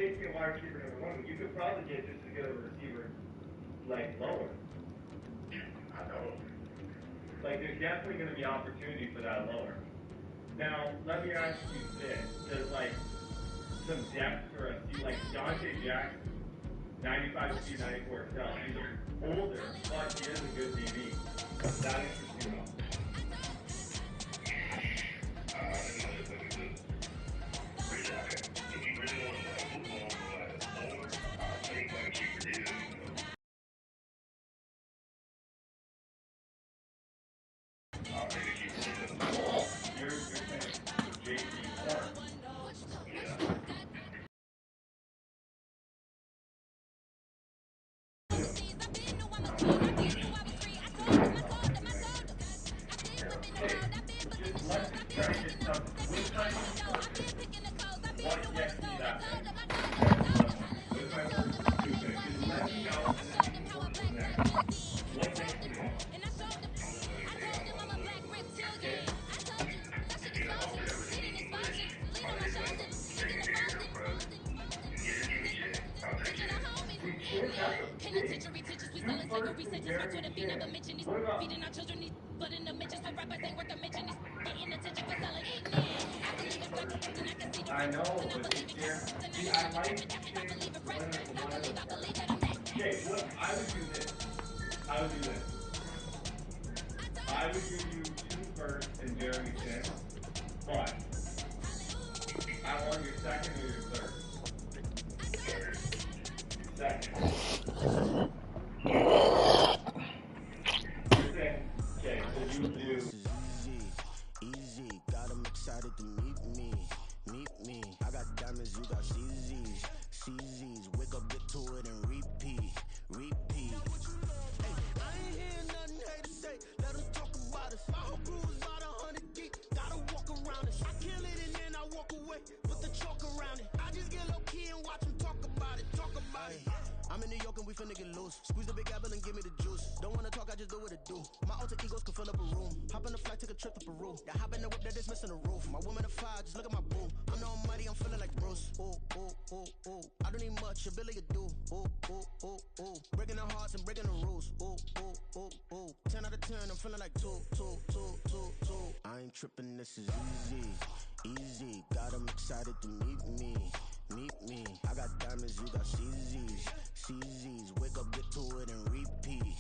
chasing a wide receiver number one, you could probably get just as good of a receiver, like, lower. I know. Like, there's definitely going to be opportunity for that lower. Now, let me ask you this. There's, like, some depth for us. You like Dante Jackson, 95 speed, 94 excel. He's older, but he is a good DB. That interests you enough. You're saying JP Horn. Let's try to get some. Which time is what gets me that pick? Which time first two picks? Just let me know, and then we can work from there. What makes me that? Okay. What about I know, but see, I like Shane Leonard first. Okay, what I would do this. I would do this. I would give you 2 firsts and Jeremy Chin, but I want your second or your third. Second. You're saying, okay, so you do. Easy, got 'em excited to meet me. I got diamonds, you got CZs. Wake up, get to it and repeat. Hey, I ain't hear nothing hate to say. Let them talk about us. My whole crew is about 100 deep. Gotta walk around it. I kill it and then I walk away. Put the chalk around it. I just get low key and watch them talk about it. I'm in New York and we finna get loose. Squeeze the big apple and give me the juice. Don't wanna talk, I just do what it do. My alter egos can fill up a room. Hop on the flight, take a trip to Peru. That hop in the whip that is missing the roof. My woman a fire, just look at my boo. I'm the almighty, I'm feeling like Bruce. Ooh. I don't need much, ability to do. Ooh. Breaking the hearts and breaking the rules. Ooh. 10 out of 10, I'm feeling like two. I ain't tripping, this is easy. Got 'em excited to meet me. I got diamonds, you got CZs. Wake up, get to it and repeat. Hey,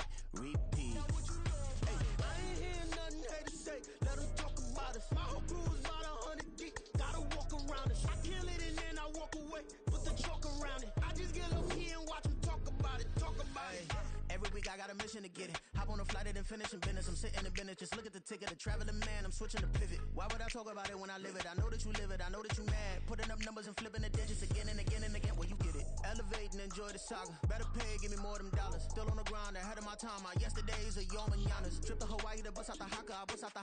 I ain't hear nothing hate to say. Let them talk about us. My whole crew is about 100 deep. Gotta walk around us. I kill it and then I walk away. Put the chalk around it. I just get low key and watch them talk about it. Every week I got a mission to get it. Hop on a flight and then finish in business. I'm sitting in business, just look at the ticket. The traveling man, I'm switching to pivot. Why would I talk about it when I live it? I know that you live it, I know that you mad. Putting up numbers and flipping the digits again and again. Well, you get it. Elevate and enjoy the saga. Better pay, give me more them dollars. Still on the grind, ahead of my time. My yesterdays are your mananas. Trip to Hawaii to bust out the haka. I bust out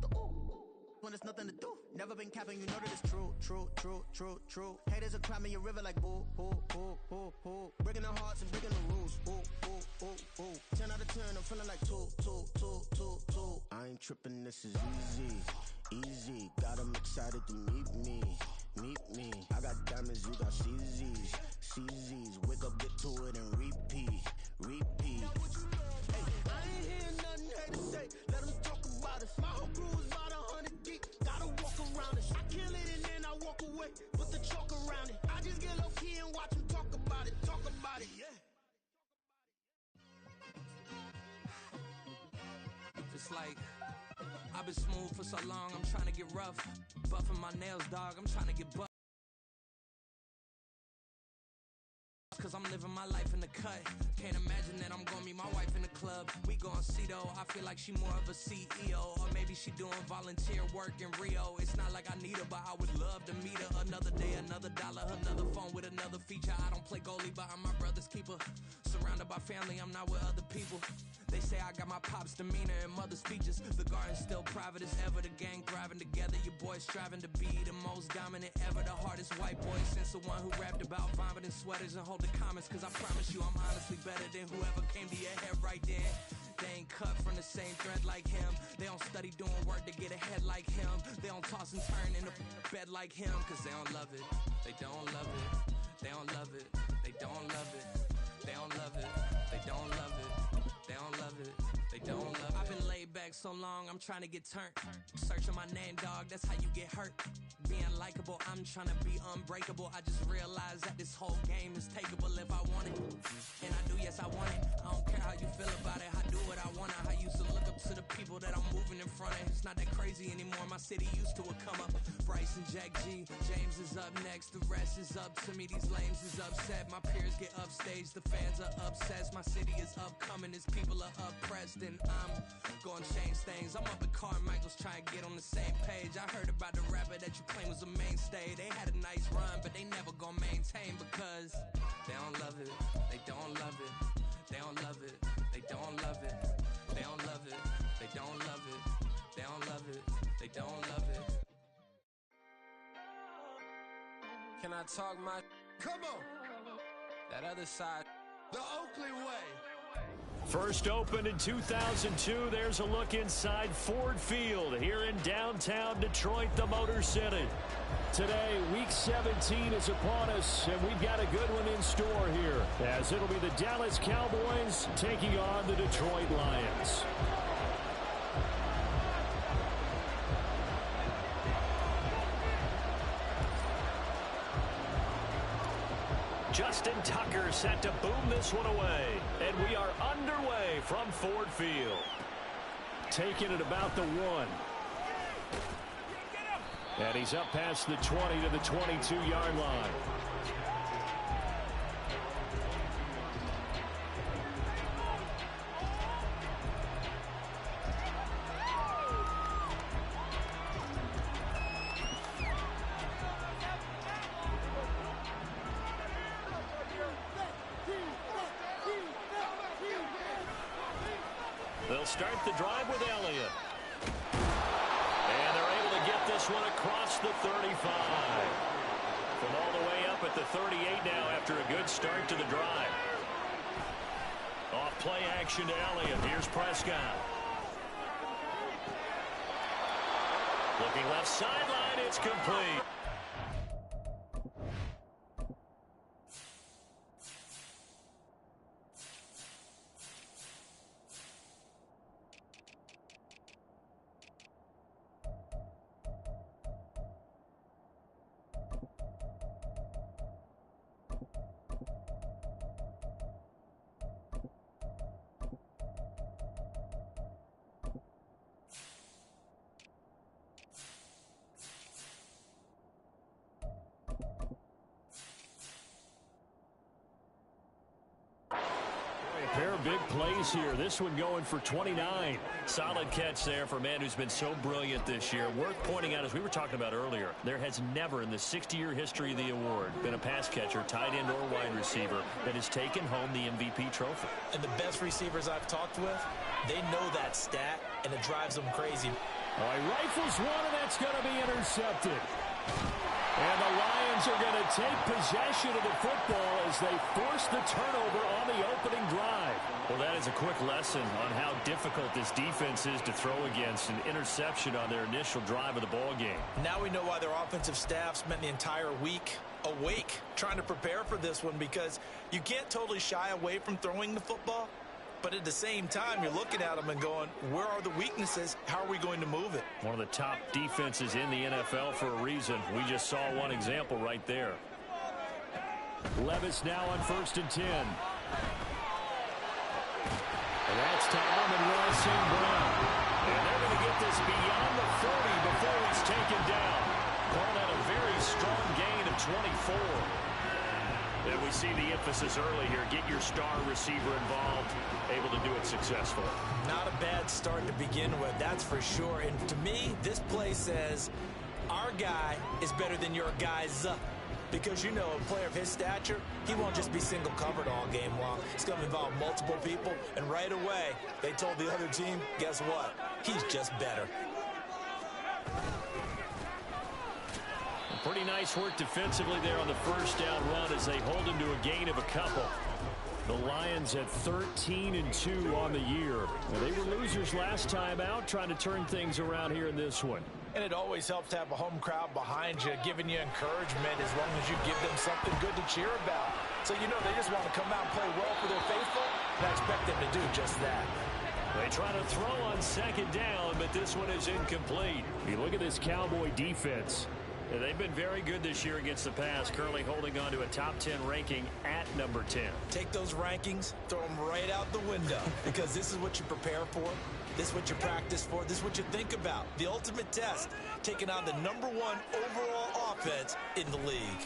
the ooh. When there's nothing to do. Never been capping, you know that it's true. Haters will cry me a river like boo. Breaking the hearts and breaking the rules. Ooh. 10 out of 10, I'm feeling like two. I ain't tripping, this is easy. Got 'em excited to meet me. I got diamonds, you got CZs. Wake up, get to it and repeat. Hey, I ain't hear nothing hate to say. Let them talk about us. My whole crew is about 100 deep. Gotta walk around us. I kill it and then I walk away. Put the chalk around it. I just get low key and watch them talk about it. Yeah. It's like I've been smooth for so long, I'm trying to get rough. Buffing my nails, dog, I'm trying to get buff. Cause I'm living my life in the cut. Can't imagine that I'm gonna meet my wife in the club. We gon' see though, I feel like she more of a CEO. Or maybe she doing volunteer work in Rio. It's not like I need her, but I would love to meet her. Another day, another dollar, another phone with another feature. I don't play goalie, but I'm my brother's keeper. Surrounded by family, I'm not with other people. They say I got my pop's demeanor and mother's features. The garden's still private as ever. The gang thriving together. Your boy striving to be the most dominant ever. The hardest white boy since the one who rapped about vomiting sweaters and holding comments. Cause I promise you I'm honestly better than whoever came to your head right then. They ain't cut from the same thread like him. They don't study doing work to get ahead like him. They don't toss and turn in the bed like him. Cause they don't love it. They don't love it. They don't love it. They don't love it. They don't love it. They don't love it. They don't love it. They don't love it. I've been laid back so long, I'm trying to get turned. Searching my name, dog, that's how you get hurt. Being likable, I'm trying to be unbreakable. I just realized that this whole game is takeable if I want it. And I do, yes, I want it. I don't care how you feel about it. I do what I want. I used to look up to the people that I'm moving in front of. It's not that crazy anymore. My city used to come up. Bryce and Jack G. James is up next. The rest is up to me. These lames is upset. My peers get upstaged. The fans are obsessed. My city is upcoming. His people are oppressed. And I'm gonna change things. I'm up at Carmichael's trying to get on the same page. I heard about the rapper that you claim was a mainstay. They had a nice run, but they never gonna maintain because they don't love it. They don't love it. They don't love it. They don't love it. They don't love it. They don't love it. They don't love it. They don't love it. Can I talk my? Come on. That other side. The Oakley way. First opened in 2002, there's a look inside Ford Field here in downtown Detroit, the Motor City. Today, Week 17 is upon us, and we've got a good one in store here, as it'll be the Dallas Cowboys taking on the Detroit Lions. Justin Tucker set to boom this one away. And we are underway from Ford Field. Taking it about the 1. And he's up past the 20 to the 22-yard line. They'll start the drive with Elliott. And they're able to get this one across the 35. From all the way up at the 38 now after a good start to the drive. Off play action to Elliott. Here's Prescott. Looking left sideline. It's complete. Pair of big plays here. This one going for 29. Solid catch there for a man who's been so brilliant this year. Worth pointing out, as we were talking about earlier, there has never in the 60-year history of the award been a pass catcher, tight end or wide receiver that has taken home the MVP trophy. And the best receivers I've talked with, they know that stat, and it drives them crazy. All right, rifles one, and that's going to be intercepted. And the Lions are going to take possession of the football as they force the turnover on the opening drive. Well, that is a quick lesson on how difficult this defense is to throw against. An interception on their initial drive of the ball game. Now we know why their offensive staff spent the entire week awake trying to prepare for this one, because you can't totally shy away from throwing the football. But at the same time, you're looking at them and going, where are the weaknesses? How are we going to move it? One of the top defenses in the NFL for a reason. We just saw one example right there. Levis now on 1st and 10. And that's to Amon-Ra St. Brown. And they're going to get this beyond the 40 before he's taken down. Call that a very strong gain of 24. And we see the emphasis early here. Get your star receiver involved, able to do it successfully. Not a bad start to begin with, that's for sure. And to me, this play says our guy is better than your guy's. Because, you know, a player of his stature, he won't just be single covered all game long. It's going to involve multiple people. And right away, they told the other team, guess what? He's just better. Pretty nice work defensively there on the first down run as they hold him to a gain of a couple. The Lions at 13-2 on the year. Now, they were losers last time out, trying to turn things around here in this one. And it always helps to have a home crowd behind you, giving you encouragement as long as you give them something good to cheer about. So you know they just want to come out and play well for their faithful, and I expect them to do just that. They try to throw on second down, but this one is incomplete. You look at this Cowboy defense. They've been very good this year against the pass, currently holding on to a top 10 ranking at number 10. Take those rankings, throw them right out the window, because this is what you prepare for. This is what you practice for. This is what you think about. The ultimate test, taking on the #1 overall offense in the league.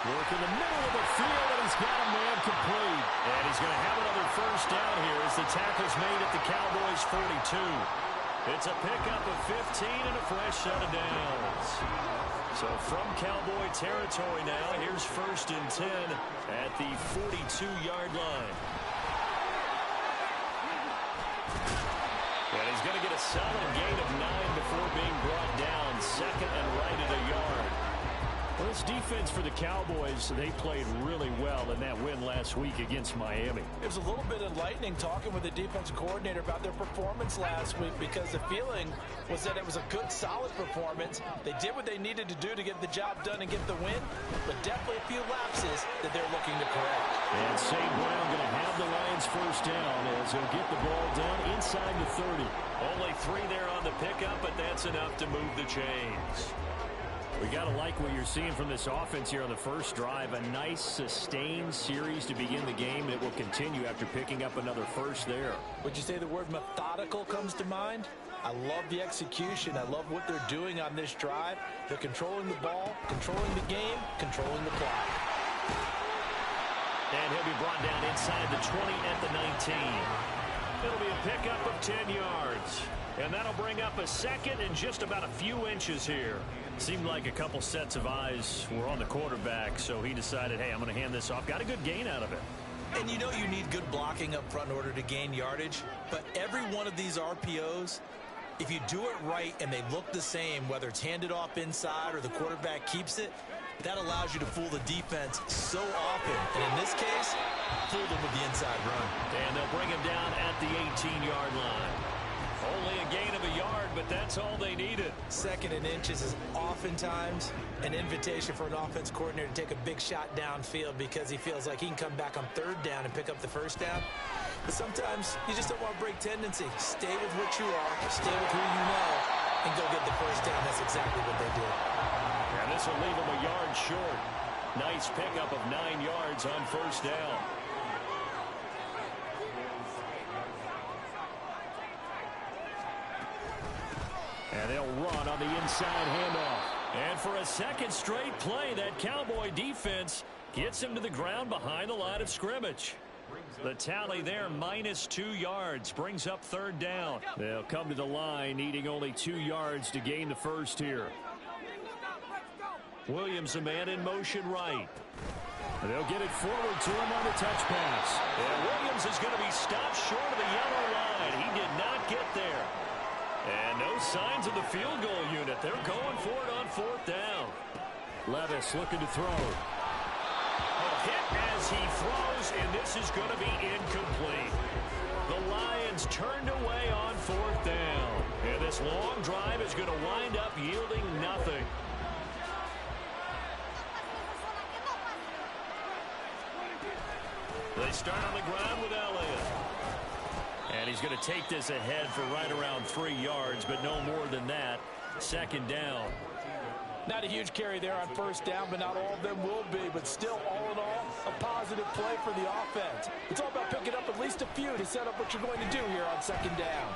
Work in the middle of the field, and he's got a man complete. And he's going to have another first down here as the tackle's made at the Cowboys' 42. It's a pickup of 15 and a fresh set of downs. So from Cowboy territory now, here's 1st and 10 at the 42-yard line. And he's going to get a solid gain of 9 before being brought down. 2nd and right at a yard. Well, this defense for the Cowboys, they played really well in that win last week against Miami. It was a little bit enlightening talking with the defensive coordinator about their performance last week, because the feeling was that it was a good, solid performance. They did what they needed to do to get the job done and get the win, but definitely a few lapses that they're looking to correct. And St. Brown going to have the Lions first down as he'll get the ball down inside the 30. Only 3 there on the pickup, but that's enough to move the chains. We got to like what you're seeing from this offense here on the first drive. A nice, sustained series to begin the game, and it will continue after picking up another first there. Would you say the word methodical comes to mind? I love the execution. I love what they're doing on this drive. They're controlling the ball, controlling the game, controlling the clock. And he'll be brought down inside the 20 at the 19. It'll be a pickup of 10 yards. And that'll bring up a second and just about a few inches here. Seemed like a couple sets of eyes were on the quarterback, so he decided, hey, I'm going to hand this off. Got a good gain out of it. And you know you need good blocking up front in order to gain yardage. But every one of these RPOs, if you do it right and they look the same, whether it's handed off inside or the quarterback keeps it, that allows you to fool the defense so often. And in this case, fool them with the inside run. And they'll bring him down at the 18-yard line. Only a gain of a yard, but that's all they needed. 2nd and inches is oftentimes an invitation for an offense coordinator to take a big shot downfield because he feels like he can come back on 3rd down and pick up the first down. But sometimes you just don't want to break tendency. Stay with what you are, stay with who you know, and go get the first down. That's exactly what they did. And this will leave him a yard short. Nice pickup of 9 yards on first down. And they'll run on the inside handoff. And for a second straight play, that Cowboy defense gets him to the ground behind the line of scrimmage. The tally there, -2 yards, brings up 3rd down. They'll come to the line, needing only 2 yards to gain the first here. Williams, a man in motion right. They'll get it forward to him on the touch pass. And Williams is going to be stopped short of the yellow line. He did not get there. And no signs of the field goal unit. They're going for it on 4th down. Levis looking to throw. A hit as he throws, and this is going to be incomplete. The Lions turned away on 4th down. And this long drive is going to wind up yielding nothing. They start on the ground with Elliott. And he's going to take this ahead for right around 3 yards, but no more than that. 2nd down. Not a huge carry there on 1st down, but not all of them will be. But still, all in all, a positive play for the offense. It's all about picking up at least a few to set up what you're going to do here on 2nd down.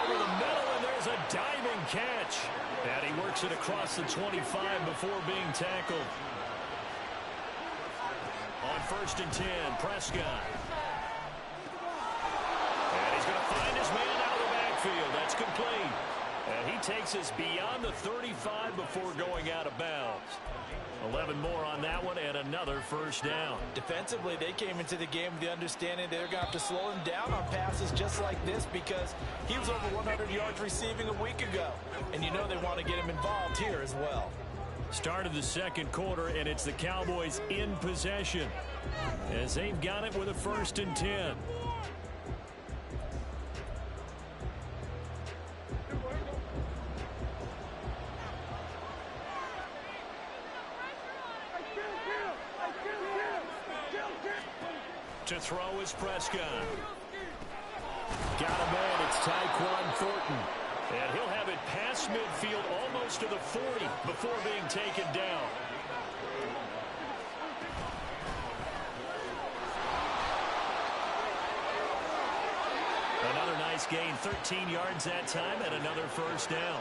Over the middle, and there's a diving catch. And he works it across the 25 before being tackled. On 1st and 10, Prescott. And he's going to find his man out of the backfield. That's complete. And he takes us beyond the 35 before going out of bounds. 11 more on that one and another first down. Defensively, they came into the game with the understanding they're going to have to slow him down on passes just like this because he was over 100 yards receiving a week ago. And you know they want to get him involved here as well. Start of the 2nd quarter, and it's the Cowboys in possession as they've got it with a 1st and 10. To throw is Prescott. Got a man. It's Tyquan Thornton. And he'll have it past midfield almost to the 40 before being taken down. Another nice gain, 13 yards that time, and another first down.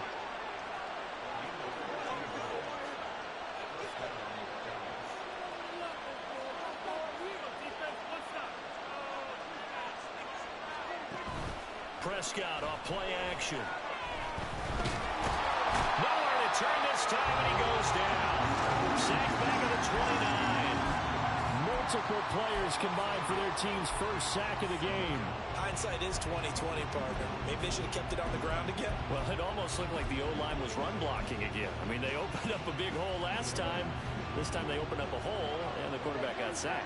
Prescott off play action. Nowhere to turn this time, and he goes down. Sacked back at the 29. Multiple players combined for their team's first sack of the game. Hindsight is 20/20, partner. Maybe they should have kept it on the ground again. Well, it almost looked like the O-line was run blocking again. I mean, they opened up a big hole last time. This time they opened up a hole, and the quarterback got sacked.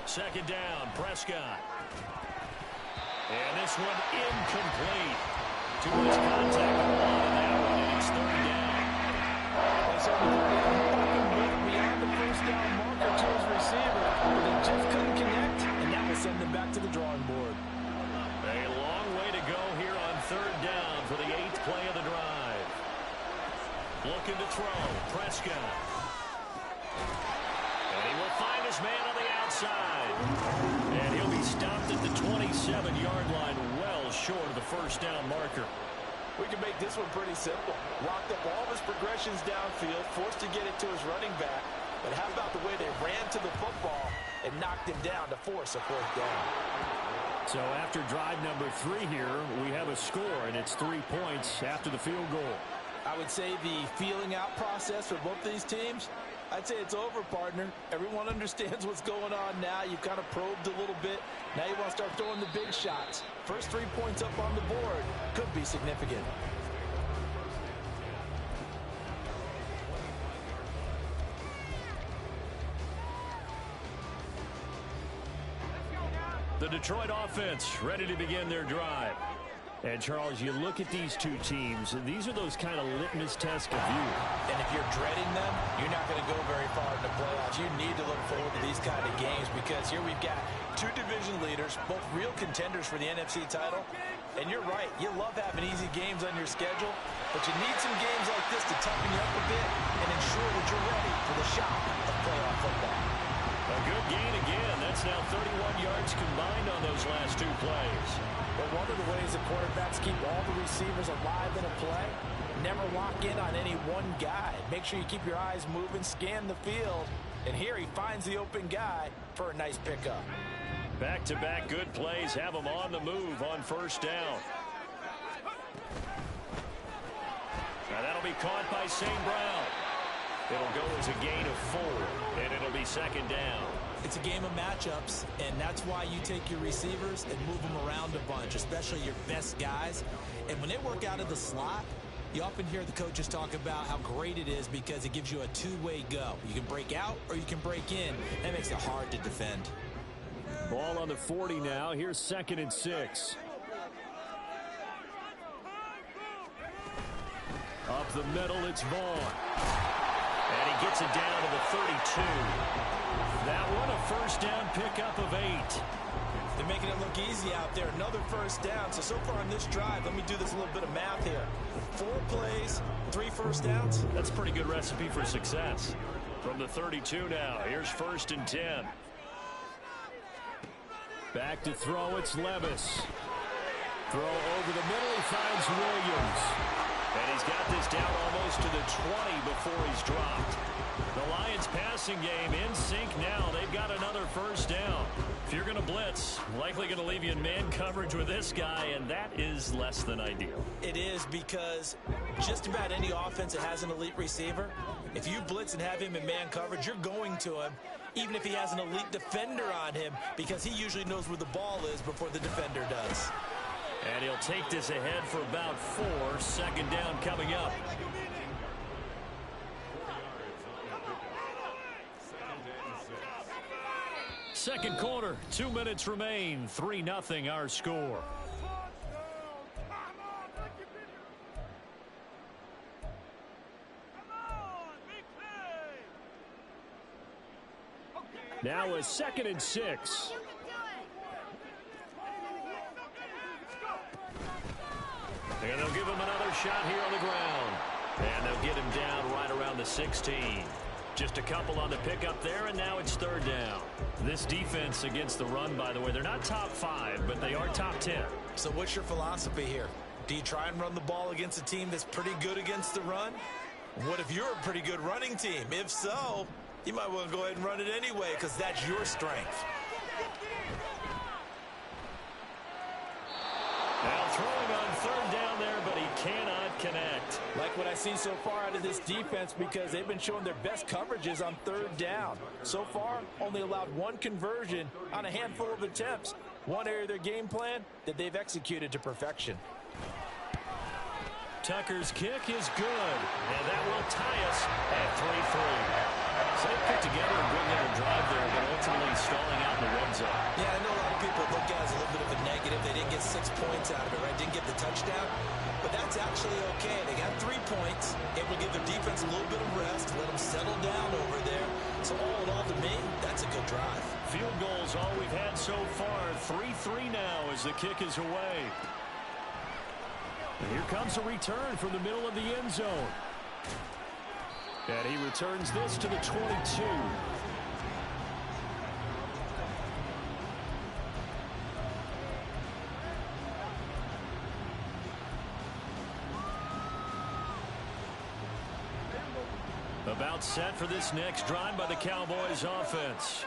Second down, Prescott. And this one incomplete. Too much contact on that one, and it's third down. They certainly beyond the first down marker to his receiver, but they just couldn't connect, and that will send them back to the drawing board. A long way to go here on third down for the 8th play of the drive. Looking to throw, Prescott. And he will find his man on the outside. And he'll be stopped at the 27-yard line, well short of the first down marker. We can make this one pretty simple. Locked up all of his progressions downfield, forced to get it to his running back. But how about the way they ran to the football and knocked him down to force a fourth down? So after drive number 3 here, we have a score, and it's 3 points after the field goal. I would say the feeling out process for both these teams, I'd say it's over, partner. Everyone understands what's going on now. You've kind of probed a little bit. Now you want to start throwing the big shots. First 3 points up on the board could be significant. The Detroit offense ready to begin their drive. And, Charles, you look at these two teams, and these are those kind of litmus tests of you. And if you're dreading them, you're not going to go very far in the playoffs. You need to look forward to these kind of games because here we've got 2 division leaders, both real contenders for the NFC title. And you're right, you love having easy games on your schedule, but you need some games like this to toughen you up a bit and ensure that you're ready for the shock of playoff football. A good gain again. That's now 31 yards combined on those last 2 plays. But one of the ways the quarterbacks keep all the receivers alive in a play, never lock in on any one guy. Make sure you keep your eyes moving, scan the field, and here he finds the open guy for a nice pickup. Back-to-back good plays have them on the move on first down. Now that'll be caught by St. Brown. It'll go as a gain of 4, and it'll be second down. It's a game of matchups, and that's why you take your receivers and move them around a bunch, especially your best guys. And when they work out of the slot, you often hear the coaches talk about how great it is because it gives you a two-way go. You can break out or you can break in. That makes it hard to defend. Ball on the 40 now. Here's 2nd and 6. Up the middle, it's Vaughn. And he gets it down to the 32. That one a first down pickup of 8. They're making it look easy out there. Another first down. So far on this drive, let me do this little bit of math here. 4 plays, 3 first downs. That's a pretty good recipe for success. From the 32 now, here's 1st and 10. Back to throw, it's Levis. Throw over the middle, he finds Williams. And he's got this down almost to the 20 before he's dropped. The Lions passing game in sync now. They've got another first down. If you're going to blitz, likely going to leave you in man coverage with this guy, and that is less than ideal. It is because just about any offense that has an elite receiver, if you blitz and have him in man coverage, you're going to him, even if he has an elite defender on him, because he usually knows where the ball is before the defender does. And he'll take this ahead for about 4. Second down coming up. Second quarter, 2 minutes remain. 3-0 our score. Now a 2nd and 6. And they'll give him another shot here on the ground. And they'll get him down right around the 16. Just a couple on the pickup there, and now it's 3rd down. This defense against the run, by the way, they're not top 5, but they are top 10. So what's your philosophy here? Do you try and run the ball against a team that's pretty good against the run? What if you're a pretty good running team? If so, you might want to go ahead and run it anyway because that's your strength. Now throwing on 3rd down there, but he cannot connect. Like what I see so far out of this defense because they've been showing their best coverages on 3rd down. So far, only allowed 1 conversion on a handful of attempts. One area of their game plan that they've executed to perfection. Tucker's kick is good, and that will tie us at 3-3. So they put together a good little drive there, but ultimately stalling out in the red zone. Yeah, I know a lot of people look at it as a little bit of a negative. They didn't get 6 points out of it, right? Didn't get the touchdown. But that's actually okay. They got 3 points. It will give their defense a little bit of rest, let them settle down over there. So all in all, to me, that's a good drive. Field goals all we've had so far. 3-3 now as the kick is away. And here comes a return from the middle of the end zone. And he returns this to the 22. About set for this next drive by the Cowboys offense.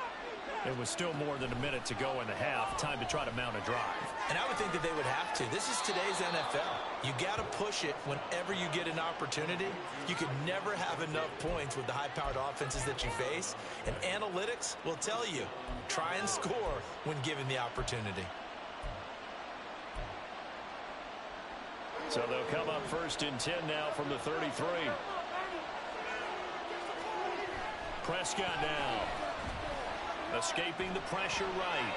It was still more than a minute to go in the half. Time to try to mount a drive. And I would think that they would have to. This is today's NFL. You got to push it whenever you get an opportunity. You can never have enough points with the high-powered offenses that you face. And analytics will tell you, try and score when given the opportunity. So they'll come up 1st and 10 now from the 33. Prescott now. Escaping the pressure right.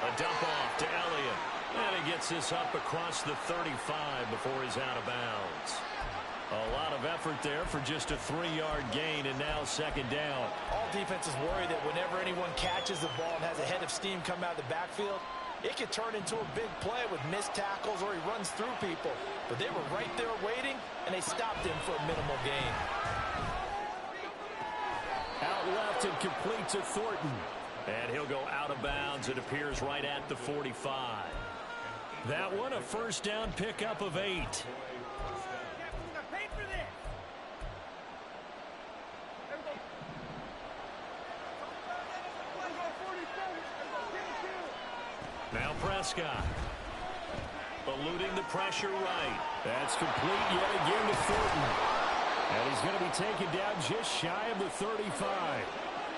A dump off to Elliott. And he gets this up across the 35 before he's out of bounds. A lot of effort there for just a 3-yard gain, and now 2nd down. All defenses worry that whenever anyone catches the ball and has a head of steam come out of the backfield, it could turn into a big play with missed tackles or he runs through people. But they were right there waiting, and they stopped him for a minimal gain. Out left and complete to Thornton. And he'll go out of bounds. It appears right at the 45. That one a 1st down pickup of 8. Now Prescott. Eluding the pressure right. That's complete yet again to Thornton. And he's going to be taken down just shy of the 35.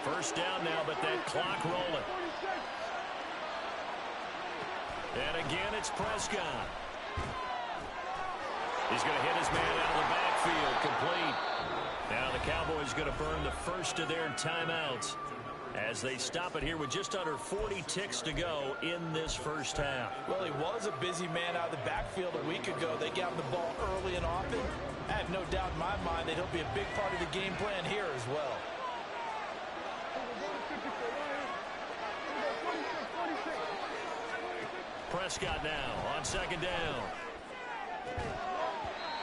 1st down now, but that clock rolling. And again, it's Prescott. He's going to hit his man out of the backfield, complete. Now the Cowboys going to burn the first of their timeouts as they stop it here with just under 40 ticks to go in this 1st half. Well, he was a busy man out of the backfield a week ago. They got him the ball early and often. I have no doubt in my mind that he'll be a big part of the game plan here as well. Prescott now on 2nd down.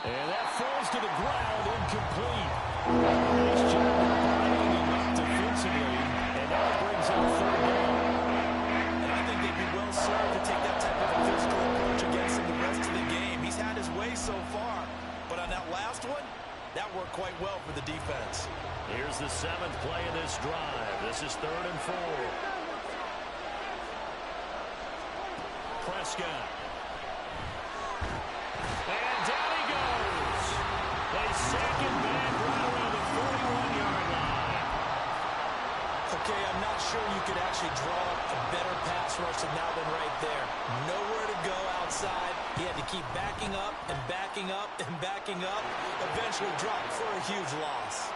And that falls to the ground, incomplete. Nice job binding him up defensively, and now it brings up 3rd down. And I think they'd be well served to take that type of a physical approach against him the rest of the game. He's had his way so far, but on that last one, that worked quite well for the defense. Here's the 7th play of this drive. This is 3rd and 4. Prescott. And down he goes. They sack him back right around the 41-yard line. Okay, I'm not sure you could actually draw up a better pass rush than that one right there. Nowhere to go outside. He had to keep backing up and backing up and backing up. Eventually dropped for a huge loss.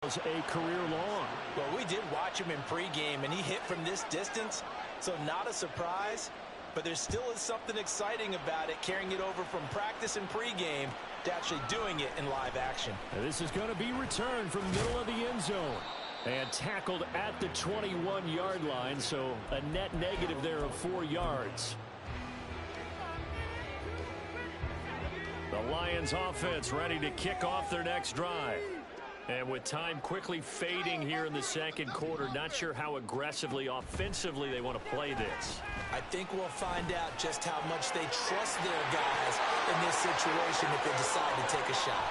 Was a career long. Well, we did watch him in pregame, and he hit from this distance, so not a surprise. But there still is something exciting about it, carrying it over from practice and pregame to actually doing it in live action. Now this is going to be returned from the middle of the end zone. And tackled at the 21-yard line, so a net negative there of 4 yards. The Lions offense ready to kick off their next drive. And with time quickly fading here in the second quarter, not sure how aggressively, offensively they want to play this. I think we'll find out just how much they trust their guys in this situation if they decide to take a shot.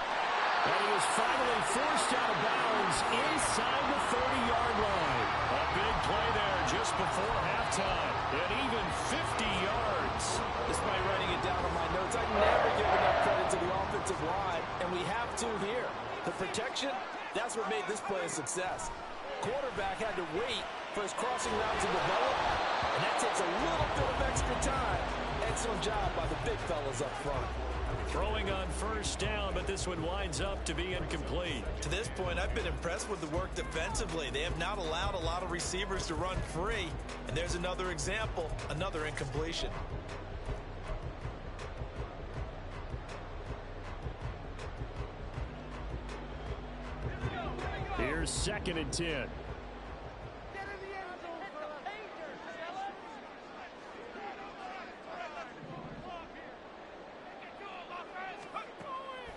And he is finally forced out of bounds inside the 30-yard line. A big play there just before halftime. And even 50 yards. Despite writing it down on my notes, I never give enough credit to the offensive line, and we have to here. The protection, that's what made this play a success. Quarterback had to wait for his crossing route to develop, and that takes a little bit of extra time. Excellent job by the big fellas up front. Throwing on first down, but this one winds up to be incomplete. To this point, I've been impressed with the work defensively. They have not allowed a lot of receivers to run free. And there's another example, another incompletion. Here's 2nd and 10.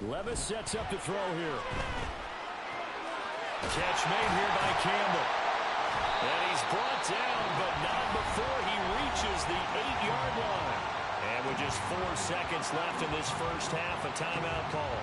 Levis sets up to throw here. Catch made here by Campbell. And he's brought down, but not before he reaches the 8-yard line. And with just 4 seconds left in this first half, a timeout call.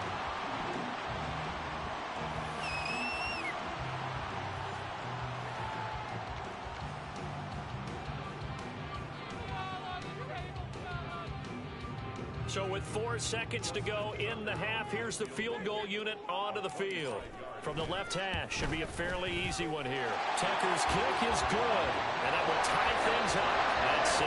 So with 4 seconds to go in the half, here's the field goal unit onto the field. From the left hash, should be a fairly easy one here. Tucker's kick is good, and that will tie things up at 6-6.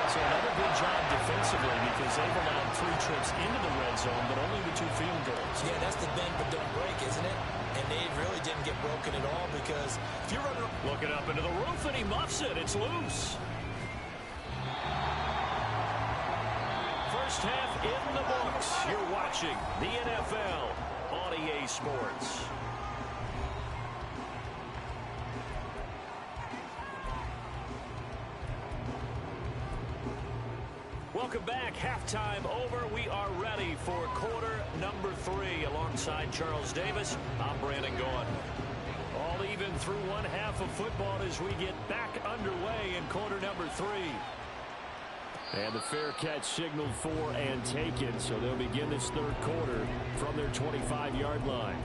So another good job defensively because they've allowed 3 trips into the red zone, but only the 2 field goals. Yeah, that's the bend but don't break, isn't it? And they really didn't get broken at all because if you're running... Looking up into the roof, and he muffs it. It's loose. First half in the books. You're watching the NFL on EA Sports. Welcome back. Halftime over. We are ready for quarter number 3. Alongside Charles Davis, I'm Brandon Gaudin. All even through one half of football as we get back underway in quarter number 3. And the fair catch signaled for and taken, so they'll begin this third quarter from their 25-yard line.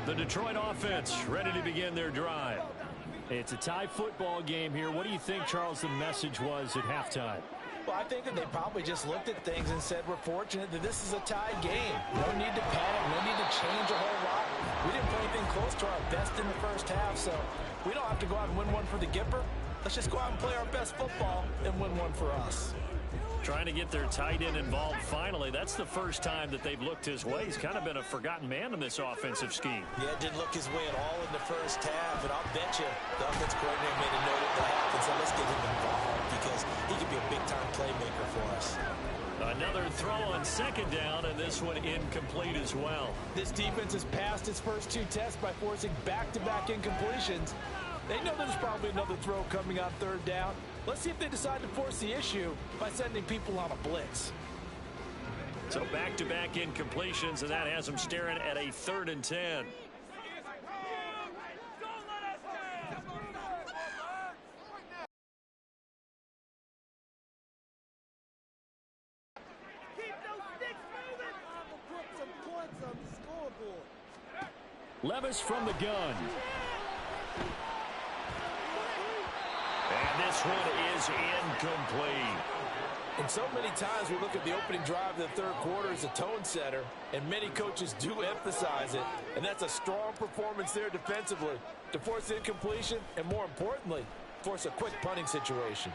The Detroit offense ready to begin their drive. It's a tie football game here. What do you think, Charles, the message was at halftime? Well, I think that they probably just looked at things and said, we're fortunate that this is a tied game. No need to panic. No need to change a whole lot. We didn't play anything close to our best in the first half, so we don't have to go out and win one for the Gipper. Let's just go out and play our best football and win one for us. Trying to get their tight end involved finally. That's the first time that they've looked his way. He's kind of been a forgotten man in this offensive scheme. Yeah, didn't look his way at all in the first half, and I'll bet you the offense coordinator made a note at the half and said, let's get him involved because he could be a big-time playmaker for us. Another throw on second down, and this one incomplete as well. This defense has passed its first 2 tests by forcing back-to-back incompletions. They know there's probably another throw coming on third down. Let's see if they decide to force the issue by sending people on a blitz. So back-to-back incompletions, and that has them staring at a 3rd and 10. Levis from the gun. And this one is incomplete. And so many times we look at the opening drive of the third quarter as a tone setter, and many coaches do emphasize it, and that's a strong performance there defensively to force incompletion and, more importantly, force a quick punting situation.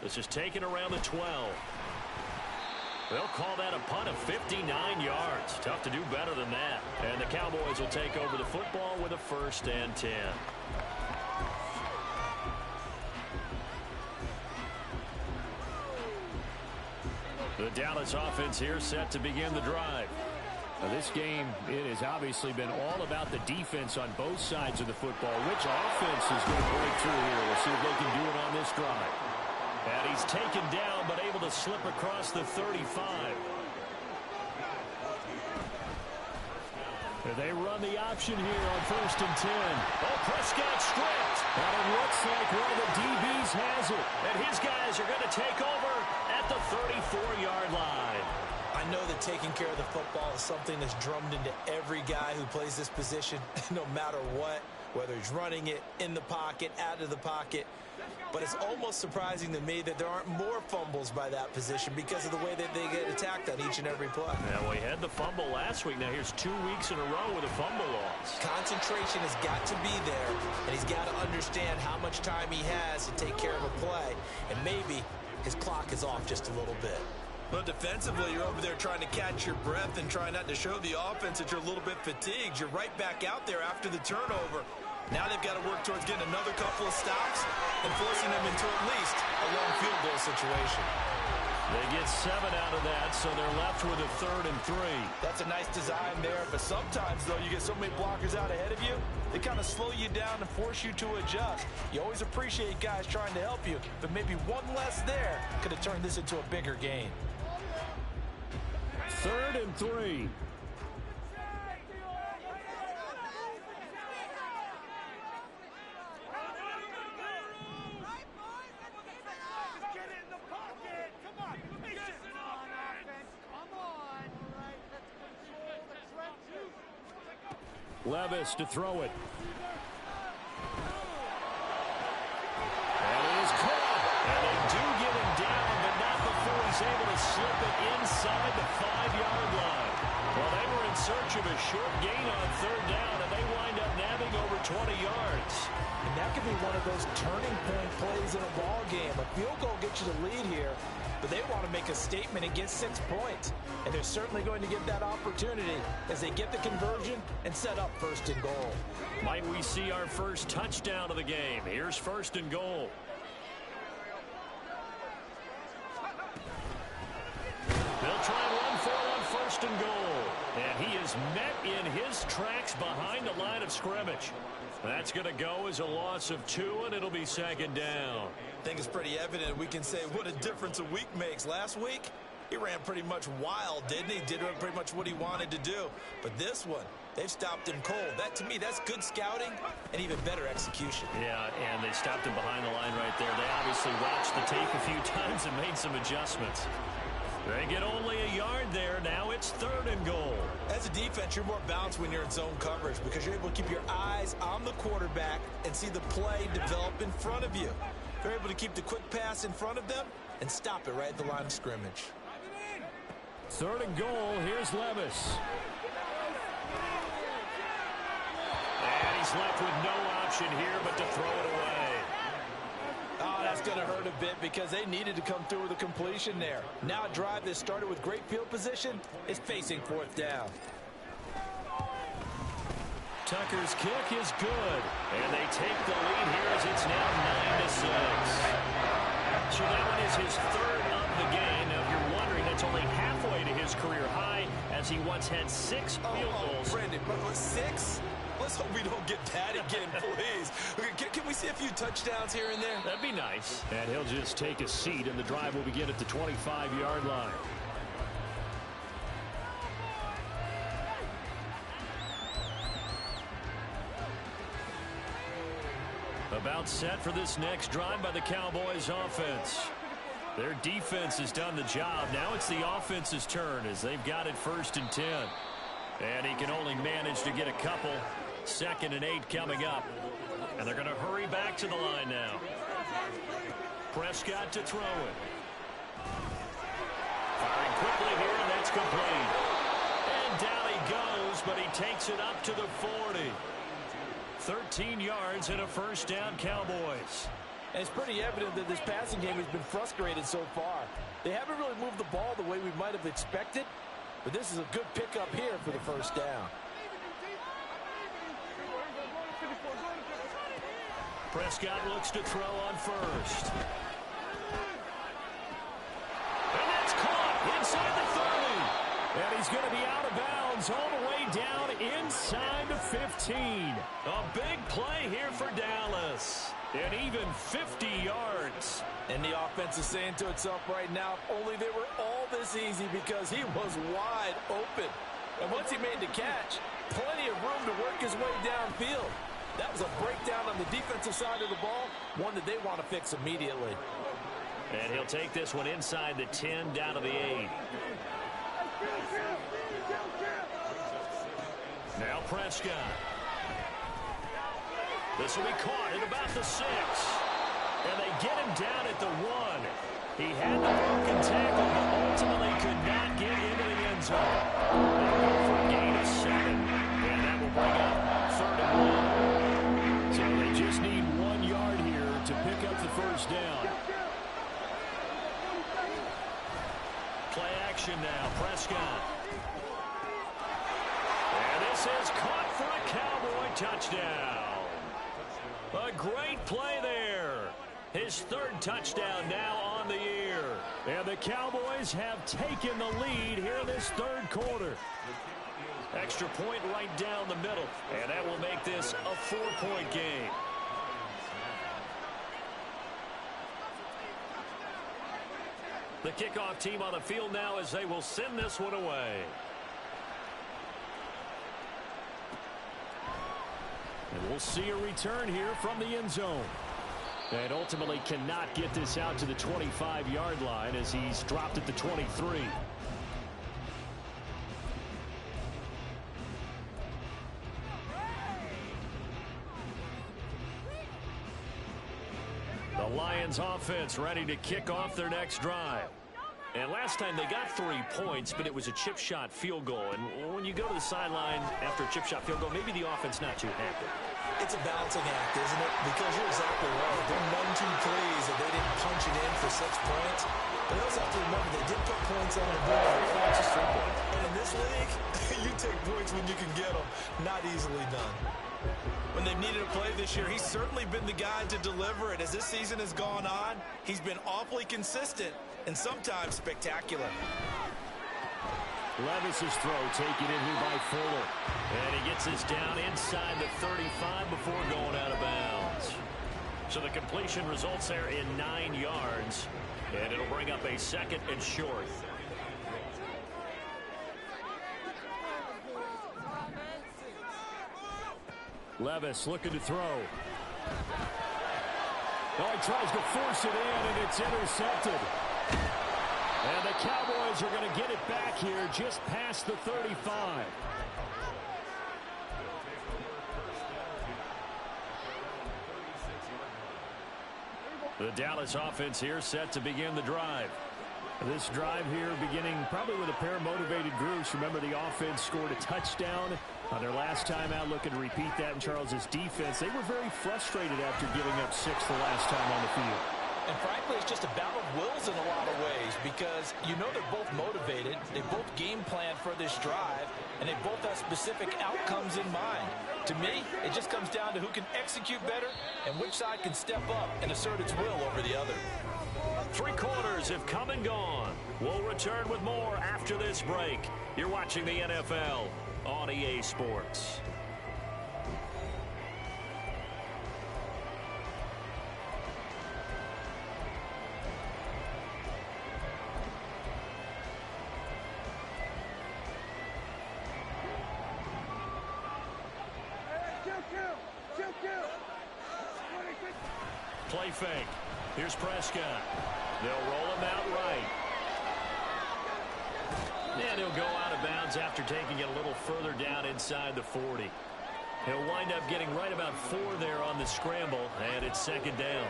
This is taken around the 12. They'll call that a punt of 59 yards. Tough to do better than that. And the Cowboys will take over the football with a 1st and 10. The Dallas offense here set to begin the drive. Now this game, it has obviously been all about the defense on both sides of the football. Which offense is going to break through here? We'll see if they can do it on this drive. And he's taken down, but able to slip across the 35. They run the option here on 1st and 10. Oh, Prescott stripped. And it looks like one of the DBs has it. And his guys are going to take over at the 34-yard line. I know that taking care of the football is something that's drummed into every guy who plays this position, no matter what, whether he's running it, in the pocket, out of the pocket. But it's almost surprising to me that there aren't more fumbles by that position because of the way that they get attacked on each and every play. Now, we had the fumble last week. Now, here's 2 weeks in a row with a fumble loss. Concentration has got to be there, and he's got to understand how much time he has to take care of a play. And maybe his clock is off just a little bit. Well, defensively, you're over there trying to catch your breath and trying not to show the offense that you're a little bit fatigued. You're right back out there after the turnover. Now they've got to work towards getting another couple of stops and forcing them into at least a long field goal situation. They get 7 out of that, so they're left with a 3rd and 3. That's a nice design there, but sometimes, though, you get so many blockers out ahead of you, they kind of slow you down and force you to adjust. You always appreciate guys trying to help you, but maybe one less there could have turned this into a bigger game. 3rd and 3. Levis to throw it. And it is caught. And they do get him down, but not before he's able to slip it inside the 5-yard line. Well, they were in search of a short gain on 3rd down, and they wind up nabbing over 20 yards. And that could be one of those turning point plays in a ball game. A field goal gets you the lead here, but they want to make a statement and get 6 points. And they're certainly going to get that opportunity as they get the conversion and set up 1st and goal. Might we see our first touchdown of the game? Here's 1st and goal. They'll try and run for it on 1st and goal. And he is met in his tracks behind the line of scrimmage. That's going to go as a loss of 2, and it'll be 2nd down. I think it's pretty evident we can say what a difference a week makes. Last week, he ran pretty much wild, didn't he? Did pretty much what he wanted to do. But this one, they've stopped him cold. That, to me, that's good scouting and even better execution. Yeah, and they stopped him behind the line right there. They obviously watched the tape a few times and made some adjustments. They get only a yard there. Now it's 3rd and goal. As a defense, you're more balanced when you're in zone coverage because you're able to keep your eyes on the quarterback and see the play develop in front of you. They're able to keep the quick pass in front of them and stop it right at the line of scrimmage. 3rd and goal. Here's Levis. And he's left with no option here but to throw it away. Oh, that's going to hurt a bit because they needed to come through with a completion there. Now a drive that started with great field position is facing 4th down. Tucker's kick is good. And they take the lead here as it's now 9-6. So that one is his 3rd of the game. Now, if you're wondering, that's only halfway to his career high as he once had 6 field goals. Brandon, but 6? Let's hope we don't get that again, please. Can we see a few touchdowns here and there? That'd be nice. And he'll just take a seat, and the drive will begin at the 25-yard line. About set for this next drive by the Cowboys offense. Their defense has done the job. Now it's the offense's turn as they've got it 1st and 10. And he can only manage to get a couple. 2nd and 8 coming up. And they're going to hurry back to the line now. Prescott to throw it. Firing quickly here, and that's complete. And down he goes, but he takes it up to the 40. 13 yards and a 1st down, Cowboys. And it's pretty evident that this passing game has been frustrated so far. They haven't really moved the ball the way we might have expected, but this is a good pickup here for the 1st down. Prescott looks to throw on 1st. And that's caught. is going to be out of bounds all the way down inside the 15. A big play here for Dallas. And even 50 yards. And the offense is saying to itself right now, if only they were all this easy, because he was wide open. And once he made the catch, plenty of room to work his way downfield. That was a breakdown on the defensive side of the ball, one that they want to fix immediately. And he'll take this one inside the 10, down to the 8. Now Prescott. This will be caught at about the 6. And they get him down at the 1. He had the broken tackle, but ultimately could not get into the end zone. They'll go for a gain of 7. And that will bring up 3rd and 1. So they just need 1 yard here to pick up the first down. Play action now, Prescott. And this is caught for a Cowboy touchdown. A great play there. His 3rd touchdown now on the year. And the Cowboys have taken the lead here in this 3rd quarter. Extra point right down the middle. And that will make this a 4-point game. The kickoff team on the field now as they will send this one away. And we'll see a return here from the end zone. And ultimately cannot get this out to the 25-yard line as he's dropped at the 23. The Lions offense ready to kick off their next drive. And last time they got 3 points, but it was a chip shot field goal. And when you go to the sideline after a chip shot field goal, maybe the offense not too happy. It's a balancing act, isn't it? Because you're exactly right. They're none too pleased that they didn't punch it in for 6 points. But you also have to remember they did put points on the board. It's just 3 points. And in this league, you take points when you can get them. Not easily done. When they've needed a play this year, he's certainly been the guy to deliver it. As this season has gone on, he's been awfully consistent and sometimes spectacular. Levis's throw taken in here by Fuller. And he gets this down inside the 35 before going out of bounds. So the completion results there in 9 yards. And it'll bring up a 2nd and short. Levis looking to throw. Oh, he tries to force it in, and it's intercepted. And the Cowboys are going to get it back here just past the 35. The Dallas offense here set to begin the drive. This drive here beginning probably with a pair of motivated groups. Remember, the offense scored a touchdown on their last time out. Looking to repeat that in Charles's defense. They were very frustrated after giving up 6 the last time on the field. And frankly, it's just a battle of wills in a lot of ways, because you know they're both motivated, they both game plan for this drive, and they both have specific outcomes in mind. To me, it just comes down to who can execute better and which side can step up and assert its will over the other. 3 quarters have come and gone. We'll return with more after this break. You're watching the NFL on EA Sports. Play fake. Here's Prescott. They'll roll him out right. And he'll go out of bounds after taking it a little further down inside the 40. He'll wind up getting right about 4 there on the scramble, and it's 2nd down.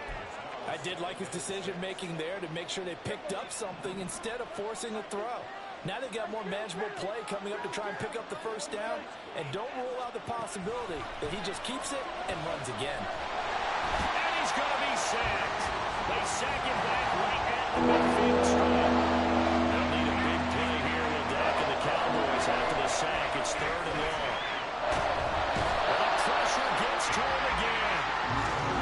I did like his decision-making there to make sure they picked up something instead of forcing a throw. Now they've got more manageable play coming up to try and pick up the first down, and don't rule out the possibility that he just keeps it and runs again. And he's going to be sacked. They sack him back right at the midfield stripe. They'll need a big play here with Dak and the Cowboys after the sack. It's 3rd and long. The pressure gets to him again.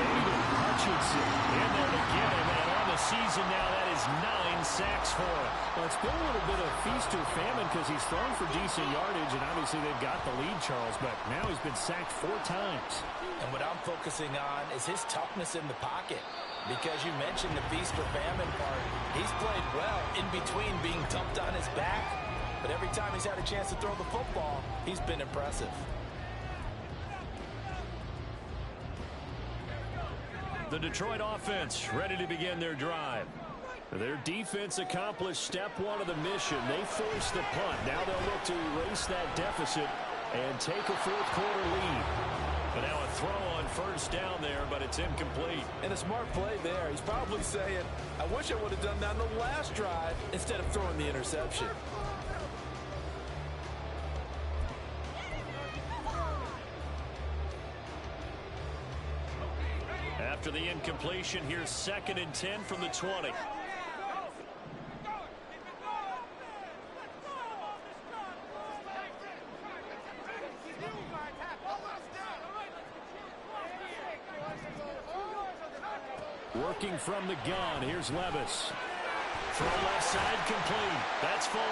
Aiden Hutchinson in there to get him. And on the season now, that is 9 sacks for him. Well, it's been a little bit of feast or famine because he's thrown for decent yardage, and obviously they've got the lead, Charles, but now he's been sacked 4 times. And what I'm focusing on is his toughness in the pocket. Because you mentioned the feast or famine part. He's played well in between being dumped on his back, but every time he's had a chance to throw the football, he's been impressive. The Detroit offense ready to begin their drive. Their defense accomplished step 1 of the mission. They forced the punt. Now they'll look to erase that deficit and take a 4th quarter lead. But now a throw on first down there, but it's incomplete. And a smart play there. He's probably saying, I wish I would have done that in the last drive instead of throwing the interception. After the incompletion, here's 2nd and 10 from the 20. Working from the gun, here's Levis. Throw left side complete. That's Fuller.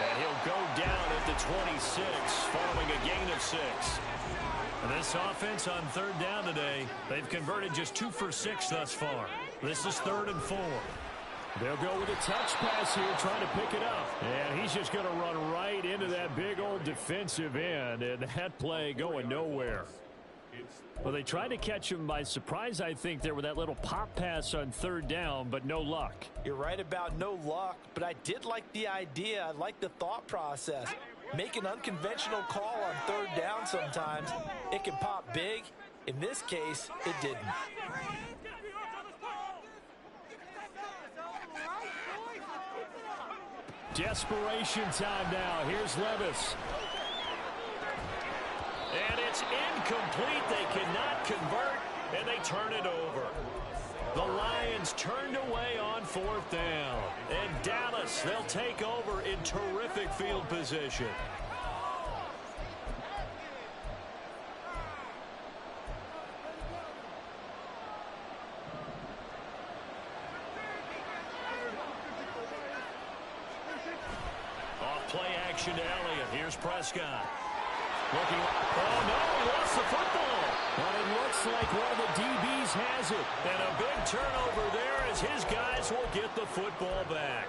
And he'll go down at the 26 following a gain of 6. And this offense on 3rd down today, they've converted just 2 for 6 thus far. This is 3rd and 4. They'll go with a touch pass here, trying to pick it up. And he's just going to run right into that big old defensive end, and that play going nowhere. Well, they tried to catch him by surprise, I think, there with that little pop pass on 3rd down, but no luck. You're right about no luck, but I did like the idea. I like the thought process. Make an unconventional call on 3rd down sometimes. It can pop big. In this case, it didn't. Desperation time now. Here's Levis. And it's incomplete. They cannot convert, and they turn it over. The Lions turned away on 4th down. And Dallas, they'll take over in terrific field position. Off play action to Elliott. Here's Prescott. Looking, oh no, he lost the football. But it looks like one of the DBs has it. And a big turnover there as his guys will get the football back.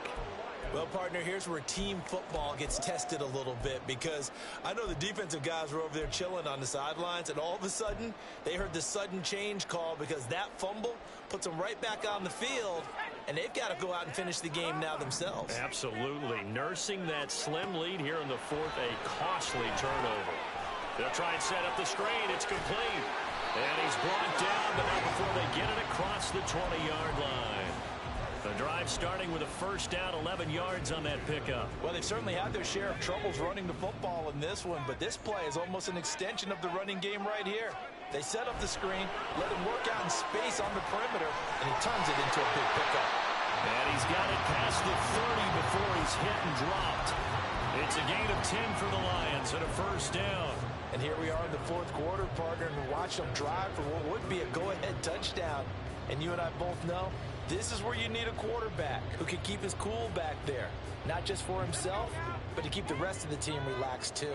Well, partner, here's where team football gets tested a little bit, because I know the defensive guys were over there chilling on the sidelines, and all of a sudden, they heard the sudden change call because that fumble puts them right back on the field, and they've got to go out and finish the game now themselves. Absolutely. Nursing that slim lead here in the 4th, a costly turnover. They'll try and set up the screen. It's complete. And he's brought down, but not before they get it across the 20-yard line. The drive starting with a first down, 11 yards on that pickup. Well, they've certainly had their share of troubles running the football in this one, but this play is almost an extension of the running game right here. They set up the screen, let him work out in space on the perimeter, and he turns it into a big pickup. And he's got it past the 30 before he's hit and dropped. It's a gain of 10 for the Lions and a first down. And here we are in the 4th quarter, partner, and watch them drive for what would be a go-ahead touchdown. And you and I both know this is where you need a quarterback who can keep his cool back there. Not just for himself, but to keep the rest of the team relaxed too.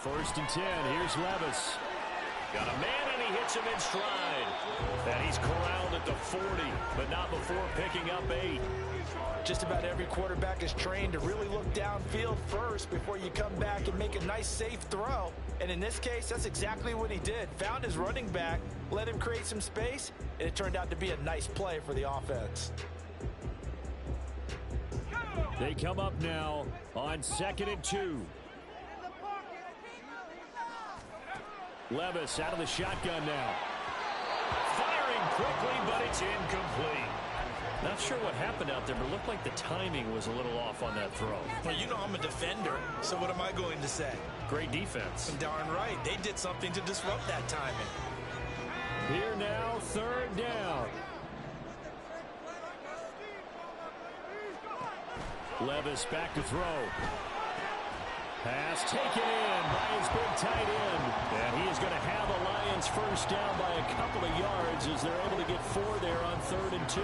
1st and 10. Here's Levis. Got a man, and he hits him in stride. And he's corralled at the 40, but not before picking up 8. Just about every quarterback is trained to really look downfield first before you come back and make a nice, safe throw. And in this case, that's exactly what he did. Found his running back, let him create some space, and it turned out to be a nice play for the offense. They come up now on 2nd and 2. Levis out of the shotgun now. Firing quickly, but it's incomplete. Not sure what happened out there, but it looked like the timing was a little off on that throw. Well, you know I'm a defender, so what am I going to say? Great defense. Darn right. They did something to disrupt that timing. Here now, 3rd down. Levis back to throw. Pass taken in by his big tight end. And he is going to have a Lions first down by a couple of yards as they're able to get 4 there on 3rd and 2.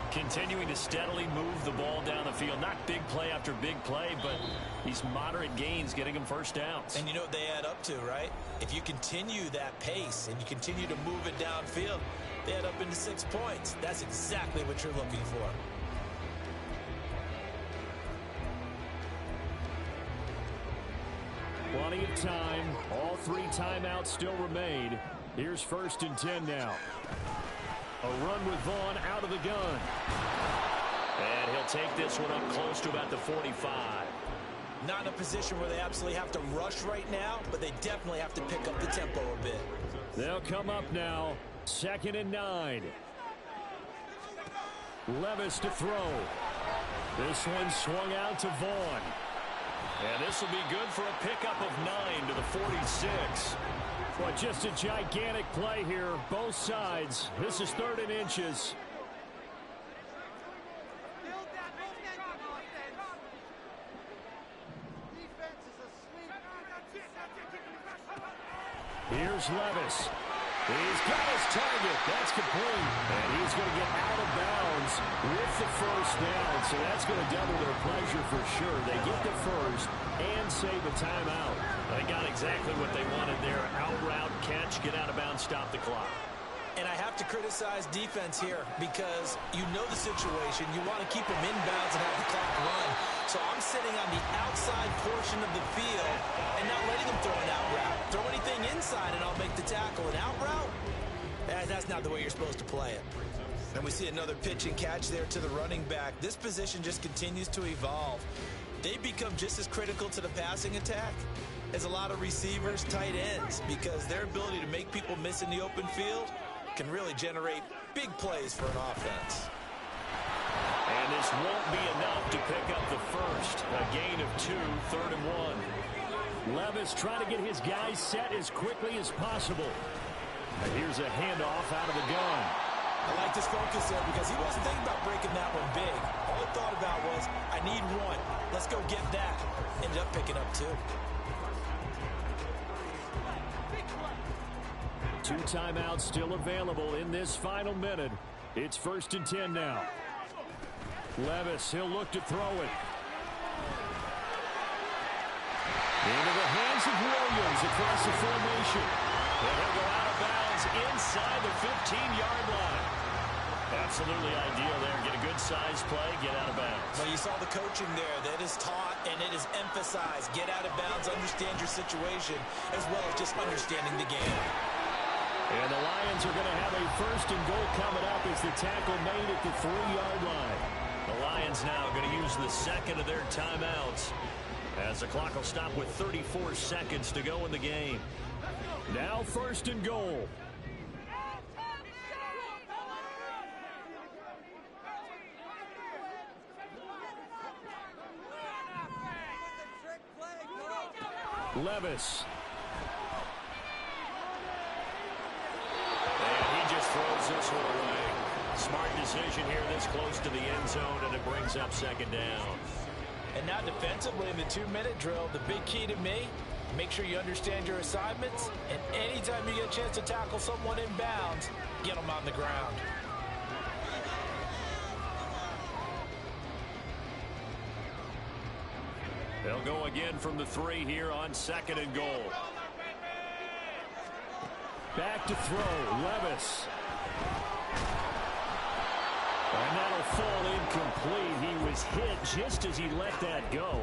Continuing to steadily move the ball down the field. Not big play after big play, but these moderate gains getting them first downs. And you know what they add up to, right? If you continue that pace and you continue to move it downfield, they add up into 6 points. That's exactly what you're looking for. Plenty of time. All 3 timeouts still remain. Here's 1st and 10 now. A run with Vaughn out of the gun. And he'll take this one up close to about the 45. Not in a position where they absolutely have to rush right now, but they definitely have to pick up the tempo a bit. They'll come up now. 2nd and 9. Levis to throw. This one swung out to Vaughn. And this will be good for a pickup of 9 to the 46. Well, just a gigantic play here, both sides. This is 3rd and inches. Here's Levis. He's got his target. That's complete. And he's going to get out of bounds with the first down. So that's going to double their pleasure for sure. They get the first and save a timeout. They got exactly what they wanted there. Out route, catch, get out of bounds, stop the clock. And I have to criticize defense here because you know the situation. You want to keep them inbounds and have the clock run. So I'm sitting on the outside portion of the field and not letting them throw an out route. Throw anything inside and I'll make the tackle. An out route? That's not the way you're supposed to play it. And we see another pitch and catch there to the running back. This position just continues to evolve. They become just as critical to the passing attack as a lot of receivers, tight ends, because their ability to make people miss in the open field can really generate big plays for an offense. And this won't be enough to pick up the first. A gain of 2, 3rd and 1. Levis trying to get his guys set as quickly as possible. And here's a handoff out of the gun. I like this focus there because he wasn't thinking about breaking that one big. All he thought about was, I need 1. Let's go get that. Ended up picking up 2. 2 timeouts still available in this final minute. It's 1st and 10 now. Levis, he'll look to throw it. Into the hands of Williams across the formation. And he'll go out of bounds inside the 15-yard line. Absolutely ideal there. Get a good size play, get out of bounds. Well, you saw the coaching there. That is taught and it is emphasized. Get out of bounds, understand your situation, as well as just understanding the game. And the Lions are going to have a 1st and goal coming up as the tackle made at the 3-yard line. The Lions now going to use the 2nd of their timeouts as the clock will stop with 34 seconds to go in the game. Now 1st and goal. Levis. Throws this one away. Smart decision here this close to the end zone, and it brings up 2nd down. And now defensively in the 2-minute drill, the big key to me, make sure you understand your assignments, and anytime you get a chance to tackle someone in bounds, get them on the ground. They'll go again from the 3 here on 2nd and goal. Back to throw, Levis. And that'll fall incomplete. He was hit just as he let that go.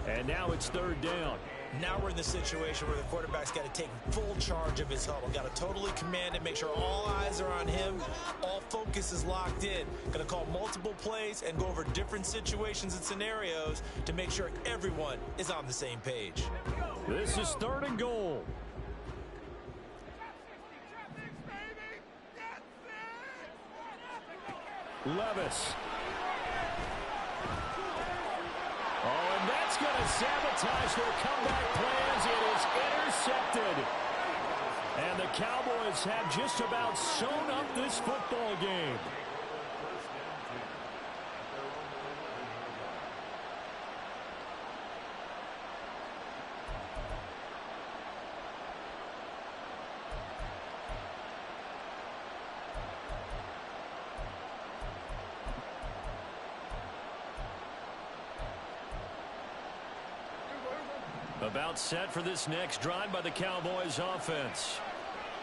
And now it's 3rd down. Now we're in the situation where the quarterback's got to take full charge of his huddle. Got to totally command it, make sure all eyes are on him. All focus is locked in. Going to call multiple plays and go over different situations and scenarios to make sure everyone is on the same page. This is 3rd and goal. Levis. Oh, and that's going to sabotage their comeback plans. It is intercepted. And the Cowboys have just about sewn up this football game. About set for this next drive by the Cowboys offense.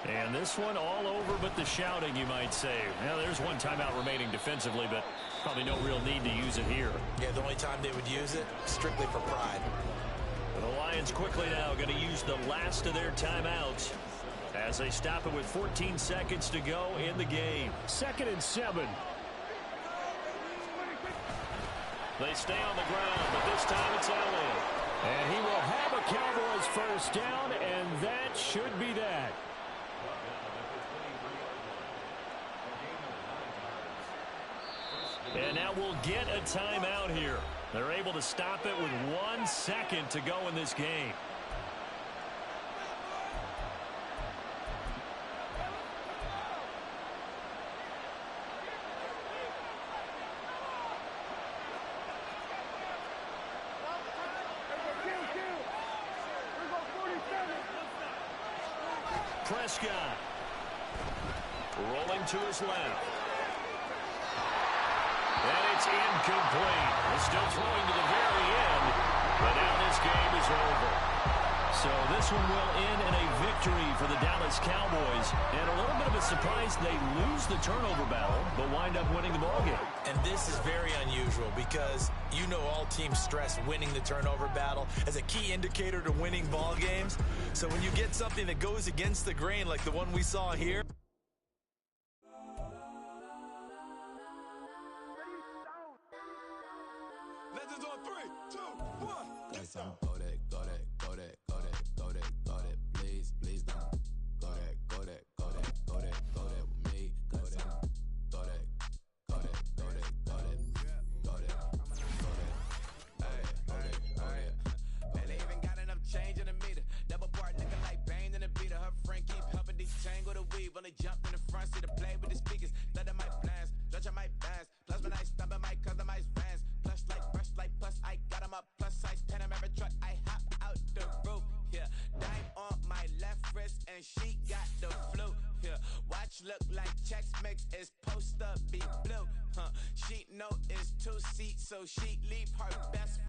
And this one all over but the shouting, you might say. Now, there's one timeout remaining defensively, but probably no real need to use it here. Yeah, the only time they would use it, strictly for pride. The Lions quickly now going to use the last of their timeouts as they stop it with 14 seconds to go in the game. 2nd and 7. They stay on the ground, but this time it's Allen. And he will have a Cowboys first down, and that should be that. And now we'll get a timeout here. They're able to stop it with 1 second to go in this game. Prescott rolling to his left. And it's incomplete. They're still throwing to the very end, but now this game is over. So this one will end in a victory for the Dallas Cowboys. And a little bit of a surprise, they lose the turnover battle, but wind up winning the ballgame. And this is very unusual because you know all teams stress winning the turnover battle as a key indicator to winning ball games. So when you get something that goes against the grain like the one we saw here, Legends on 3, 2, 1. Let's go. Go that, go that, go that, go that, go that, go that, please, please don't. Go that, go that, go that, go that, go that with me. Go that, go that, go that, go that, go that, go that, go that. Hey. Man, they even got enough change in the meter. Double part nigga like Bane in the beater. Her friend keep helping detangle the weave. When they jump in the front, see the play with the speakers. Thunder might blast, judge I might pass. Plasma night, stubborn might customize vans. Plush like brush like plus I got 'em up plus size Panamera truck. I hop out the roof. Yeah, dime on my left wrist and she got the flu. Yeah, watch look like checks mix is post up be blue. She know it's 2 seats so she